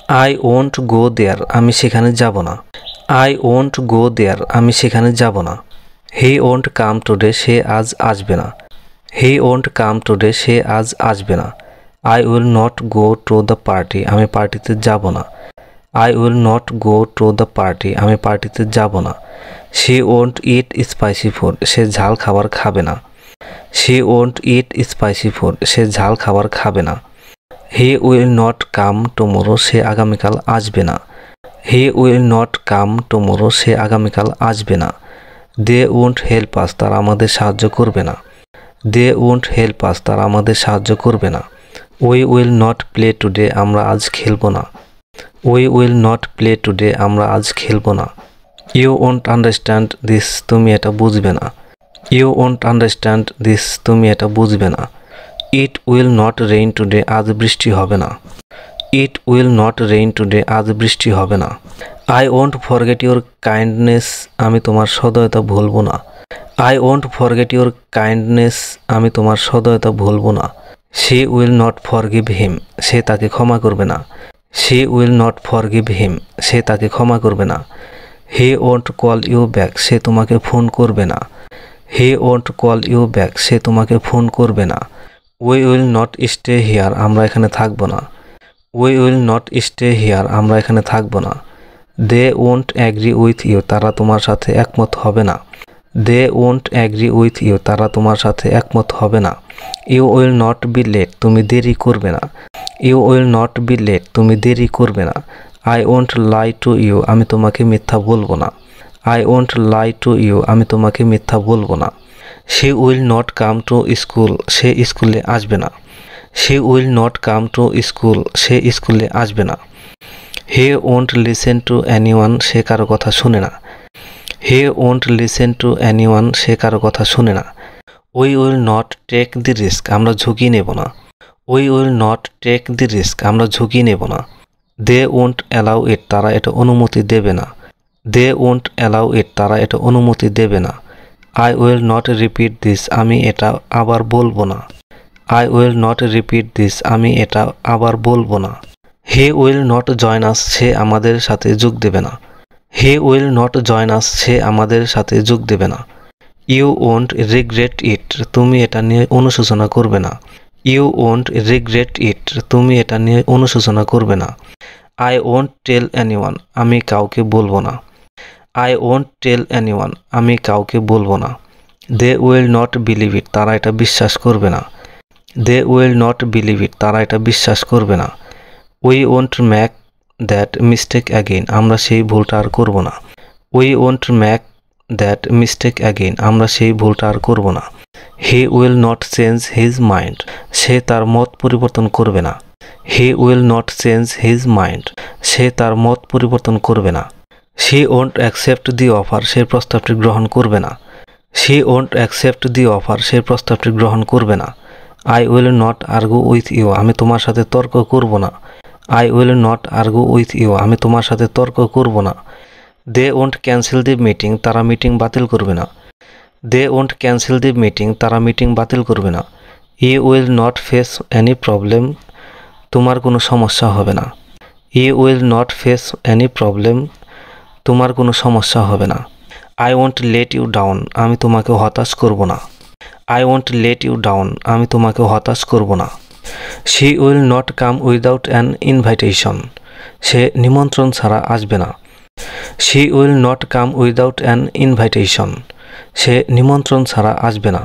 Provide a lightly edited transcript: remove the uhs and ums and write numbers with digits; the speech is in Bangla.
আই ওয়ন্ট গো দেয়ার, আমি সেখানে যাব না। আই ওয়ন্ট গো দেয়ার, আমি সেখানে যাব না। হি ওয়ন্ট কাম টুডে, সে আজ আসবে না। হি ওয়ন্ট কাম টুডে, সে আজ আসবে না। I will not go to the party, আমি পার্টিতে যাব না। I will not go to the party, আমি পার্টিতে যাব না। She won't eat spicy food, সে ঝাল খাবার খাবে না। She won't eat spicy food, সে ঝাল খাবার খাবে না। He will not come tomorrow, সে আগামীকাল আসবে না। He will not come tomorrow, সে আগামীকাল আসবে না। দে ওয়ন্ট হেল্প আস, তারা আমাদের সাহায্য করবে না। দে ওয়ন্ট হেল্প আস, তারা আমাদের সাহায্য করবে না। We will not play today, আমরা আজ খেলবো না। We will not play today, আমরা আজ খেলবো না। ইউ ওয়ন্ট আন্ডারস্ট্যান্ড দিস, তুমি এটা বুঝবে না। ইউ ওয়ন্ট আন্ডারস্ট্যান্ড দিস, তুমি এটা বুঝবে না। It will not rain today, আজ বৃষ্টি হবে না। It will not rain today, আজ বৃষ্টি হবে না। I won't forget your kindness, আমি তোমার সদয়তা ভুলবো না। I won't forget your kindness, আমি তোমার সদয়তা ভুলবো না। She will not forgive him, সে তাকে ক্ষমা করবে না। She will not forgive him, সে তাকে ক্ষমা করবে না। He won't call you back, সে তোমাকে ফোন করবে না। He won't call you back, সে তোমাকে ফোন করবে না। We will not stay here, আমরা এখানে থাকবো না। We will not stay here, আমরা এখানে থাকবো না। They won't agree with you, তারা তোমার সাথে একমত হবে না। They won't agree with you, তারা তোমার সাথে একমত হবে না। You will not be late, তুমি দেরি করবে না। You will not be late, তুমি দেরি করবে না। I won't lie to you, আমি তোমাকে মিথ্যা বলবো না। I won't lie to you, আমি তোমাকে মিথ্যা বলবো না। She will not come to school, সে স্কুলে আসবে না। She will not come to school, সে স্কুলে আসবে না। He won't listen to anyone, সে কারো কথা শুনে না। He won't listen to anyone, সে কারো কথা শুনে না। We will not take the risk, আমরা ঝুঁকি নেব না। We will not take the risk, আমরা ঝুঁকি নেব না। দে ওয়ন্ট অ্যালাউ ইট, তারা এটা অনুমতি দেবে না। দে ওয়ন্ট অ্যালাউ ইট, তারা এটা অনুমতি দেবে না। I will not repeat this, আমি এটা আবার বলবো না। I will not repeat this, আমি এটা আবার বলবো না। He will not join us, সে আমাদের সাথে যোগ দেবে না। He will not join us, সে আমাদের সাথে যোগ দেবে না। ইউ ওয়ন্ট রিগ্রেট ইট, তুমি এটা নিয়ে অনুশোচনা করবে না। ইউ ওয়ন্ট রিগ্রেট ইট, তুমি এটা নিয়ে অনুশোচনা করবে না। আই ওয়ন্ট টেল এনিওয়ান, আমি কাউকে বলবো না। আই ওয়ন্ট টেল এনিওয়ান, আমি কাউকে বলবো না। They will not believe it, তারা এটা বিশ্বাস করবে না। They will not believe it, তারা এটা বিশ্বাস করবে না। We won't make that mistake again, আমরা সেই ভুলটা আর করবো না। We won't make that mistake again, আমরা সেই ভুলটা আর করবো না। He will not change his mind, সে তার মত পরিবর্তন করবে না। He will not change his mind, সে তার মত পরিবর্তন করবে না। She won't accept the offer, সে প্রস্তাবটি গ্রহণ করবে না। She won't accept the offer, সে প্রস্তাবটি গ্রহণ করবে না। I will not argue with you, আমি তোমার সাথে তর্ক করব না। I will not argue with you, আমি তোমার সাথে তর্ক করব না। They won't cancel the meeting, তারা মিটিং বাতিল করবে না। They won't cancel the meeting, তারা মিটিং বাতিল করবে না। You will not face any problem, তোমার কোনো সমস্যা হবে না। You will not face any problem, তোমার কোনো সমস্যা হবে না। I won't let you down, আমি তোমাকে হতাশ করব না। I won't let you down, আমি তোমাকে হতাশ করব না। She will not come without an invitation, সে নিমন্ত্রণ ছাড়া আসবে না। She will not come without an invitation, সে নিমন্ত্রণ ছাড়া আসবে না।